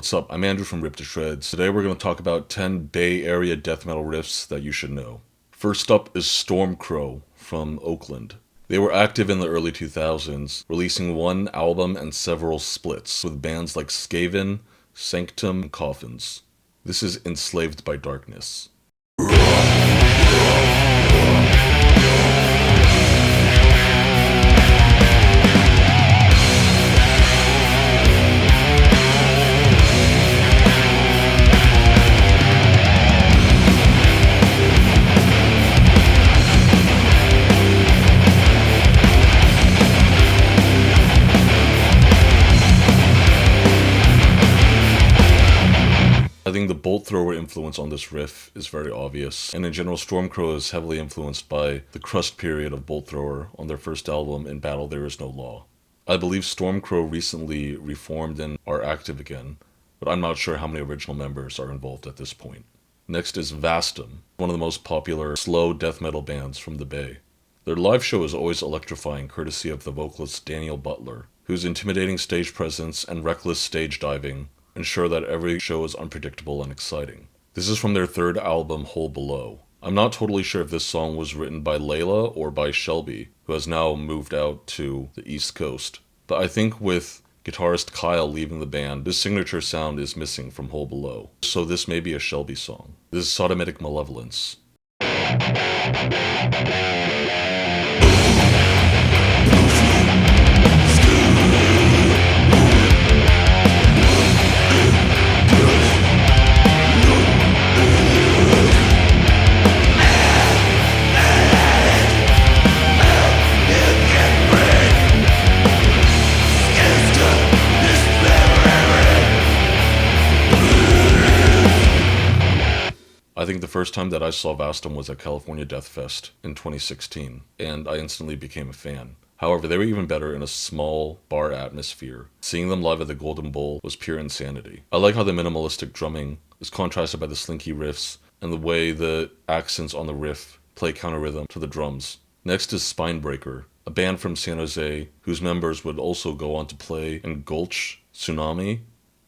What's up? I'm Andrew from Rip to Shreds. Today we're going to talk about 10 Bay Area death metal riffs that you should know. First up is Stormcrow from Oakland. They were active in the early 2000s, releasing one album and several splits with bands like Skaven, Sanctum, and Coffins. This is Enslaved by Darkness. I think the bolt thrower influence on this riff is very obvious, and in general Stormcrow is heavily influenced by the crust period of bolt thrower on their first album, In Battle There Is No Law. I believe Stormcrow recently reformed and are active again, but I'm not sure how many original members are involved at this point. Next is Vastum, one of the most popular slow death metal bands from the Bay. Their live show is always electrifying, courtesy of the vocalist Daniel Butler, whose intimidating stage presence and reckless stage diving ensure that every show is unpredictable and exciting. This is from their third album, Hole Below. I'm not totally sure if this song was written by Layla or by Shelby, who has now moved out to the East Coast. But I think with guitarist Kyle leaving the band, this signature sound is missing from Hole Below. So this may be a Shelby song. This is Sodomitic Malevolence. I think the first time that I saw Vastum was at California Death Fest in 2016, and I instantly became a fan. However, they were even better in a small bar atmosphere. Seeing them live at the Golden Bowl was pure insanity. I like how the minimalistic drumming is contrasted by the slinky riffs, and the way the accents on the riff play counter rhythm to the drums. Next is Spinebreaker, a band from San Jose whose members would also go on to play in Gulch, Tsunami,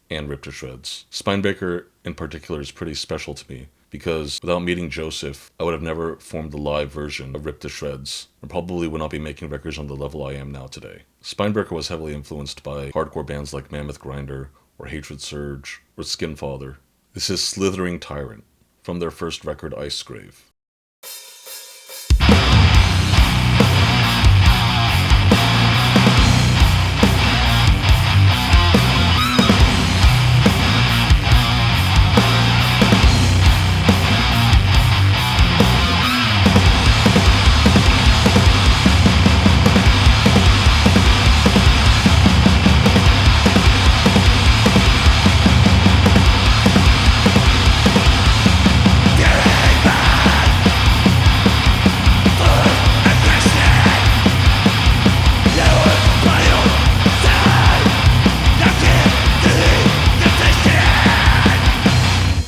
and Rip to Shreds. Spinebreaker in particular is pretty special to me, because without meeting Joseph, I would have never formed the live version of Rip to Shreds, and probably would not be making records on the level I am now today. Spinebreaker was heavily influenced by hardcore bands like Mammoth Grinder, or Hatred Surge, or Skinfather. This is Slithering Tyrant, from their first record, Icegrave.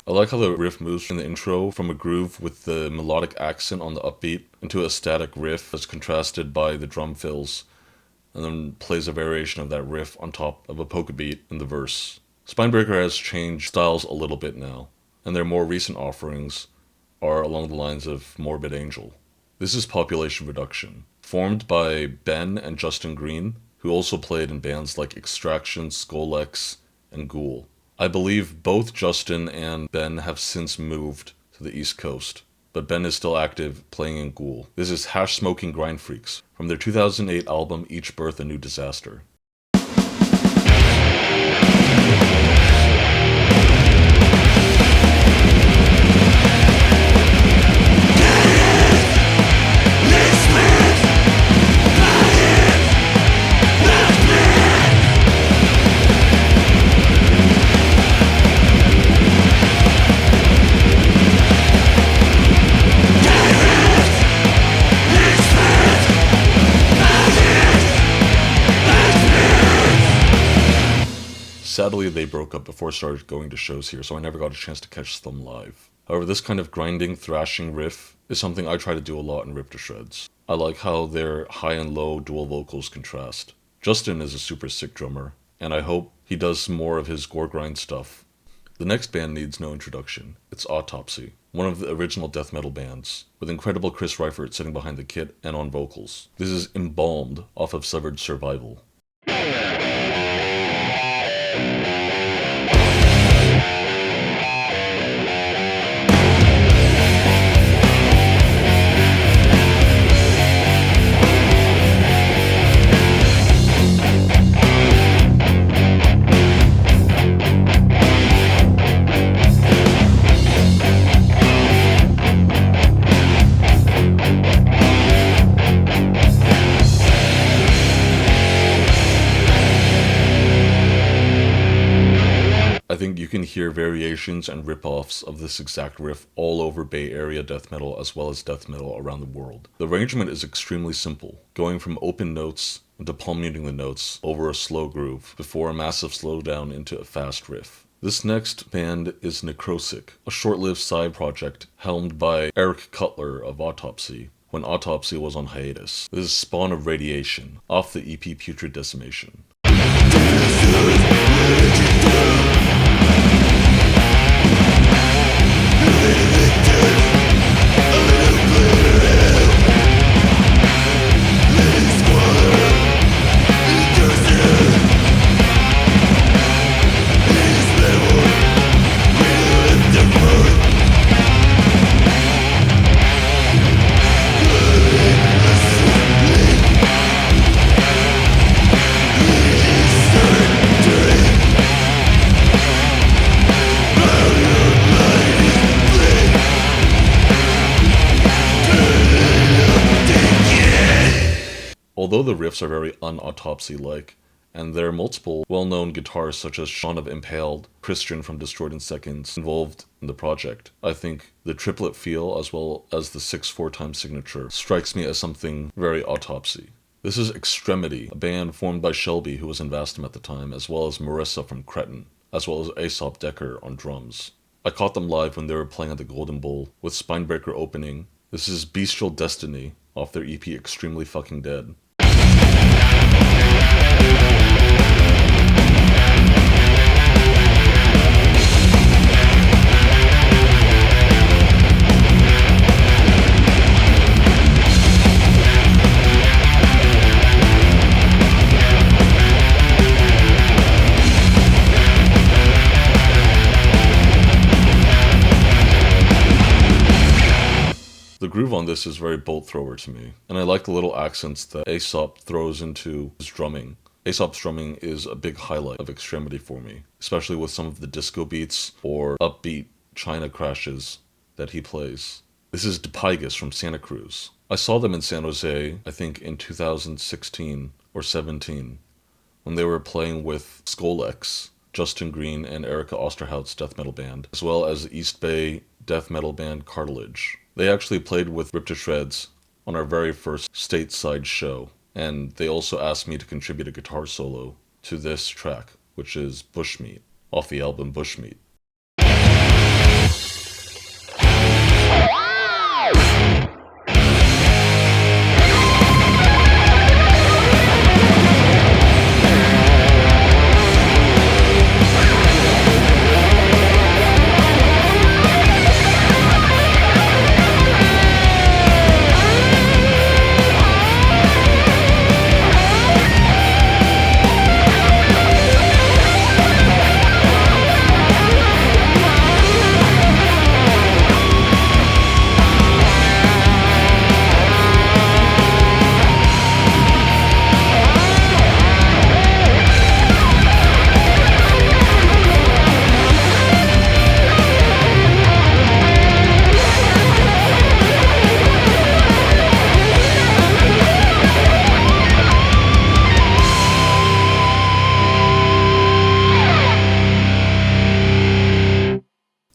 I like how the riff moves in the intro from a groove with the melodic accent on the upbeat into a static riff that's contrasted by the drum fills, and then plays a variation of that riff on top of a polka beat in the verse. Spinebreaker has changed styles a little bit now, and their more recent offerings are along the lines of Morbid Angel. This is Population Reduction, formed by Ben and Justin Green, who also played in bands like Extraction, Skolex, and Ghoul. I believe both Justin and Ben have since moved to the East Coast, but Ben is still active playing in Ghoul. This is Hash Smoking Grind Freaks from their 2008 album Each Birth a New Disaster. Sadly, they broke up before I started going to shows here, so I never got a chance to catch them live. However, this kind of grinding, thrashing riff is something I try to do a lot in Rip to Shreds. I like how their high and low dual vocals contrast. Justin is a super sick drummer, and I hope he does some more of his gore grind stuff. The next band needs no introduction. It's Autopsy, one of the original death metal bands, with incredible Chris Reifert sitting behind the kit and on vocals. This is Embalmed off of Severed Survival. I think you can hear variations and rip-offs of this exact riff all over Bay Area death metal as well as death metal around the world. The arrangement is extremely simple, going from open notes into palm muting the notes over a slow groove before a massive slowdown into a fast riff. This next band is Necrosic, a short-lived side project helmed by Eric Cutler of Autopsy, when Autopsy was on hiatus. This is Spawn of Radiation, off the EP Putrid Decimation. Although the riffs are very un-Autopsy-like, and there are multiple well-known guitarists such as Sean of Impaled, Christian from Destroyed in Seconds involved in the project, I think the triplet feel as well as the 6/4 time signature strikes me as something very Autopsy. This is Extremity, a band formed by Shelby, who was in Vastum at the time, as well as Marissa from Cretin, as well as Aesop Decker on drums. I caught them live when they were playing at the Golden Bull, with Spinebreaker opening. This is Bestial Destiny, off their EP Extremely Fucking Dead. The groove on this is very bolt thrower to me, and I like the little accents that Aesop throws into his drumming. Aesop's drumming is a big highlight of Extremity for me, especially with some of the disco beats or upbeat China crashes that he plays. This is Dipygus from Santa Cruz. I saw them in San Jose, I think in 2016 or 17, when they were playing with Skolex, Justin Green and Erica Osterhout's death metal band, as well as the East Bay death metal band Cartilage. They actually played with Rip to Shreds on our very first stateside show, and they also asked me to contribute a guitar solo to this track, which is Bushmeat, off the album Bushmeat.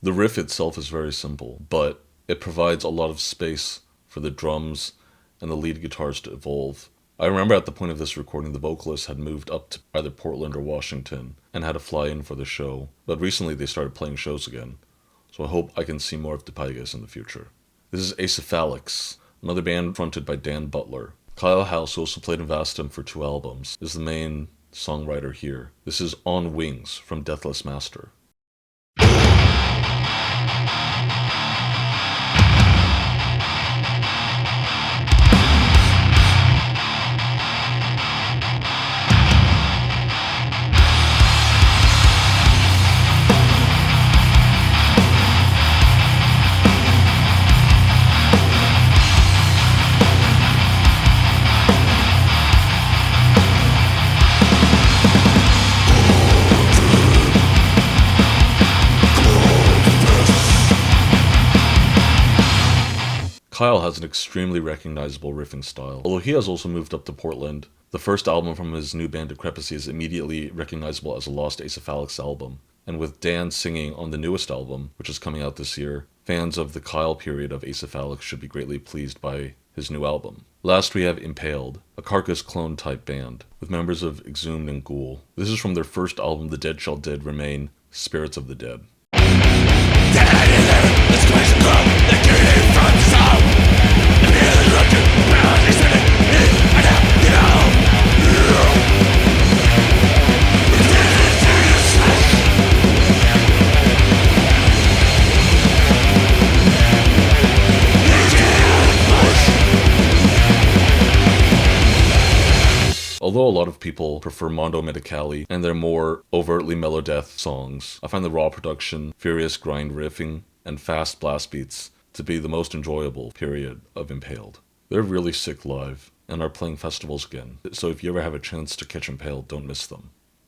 The riff itself is very simple, but it provides a lot of space for the drums and the lead guitars to evolve. I remember at the point of this recording, the vocalist had moved up to either Portland or Washington and had to fly in for the show, but recently they started playing shows again, so I hope I can see more of dipygus in the future. This is Acephalix, another band fronted by Dan Butler. Kyle House, who also played in Vastum for 2 albums, is the main songwriter here. This is On Wings from Deathless Master. Kyle has an extremely recognizable riffing style. Although he has also moved up to Portland, the first album from his new band Decrepicy is immediately recognizable as a lost Acephalix album. And with Dan singing on the newest album, which is coming out this year, fans of the Kyle period of Acephalix should be greatly pleased by his new album. Last we have Impaled, a Carcass clone type band, with members of Exhumed and Ghoul. This is from their first album, The Dead Shall Dead Remain, Spirits of the Dead. Although a lot of people prefer Mondo Medicali and their more overtly melodeath songs, I find the raw production, furious grind riffing, and fast blast beats to be the most enjoyable period of Impaled. They're really sick live, and are playing festivals again, so if you ever have a chance to catch Impaled, don't miss them.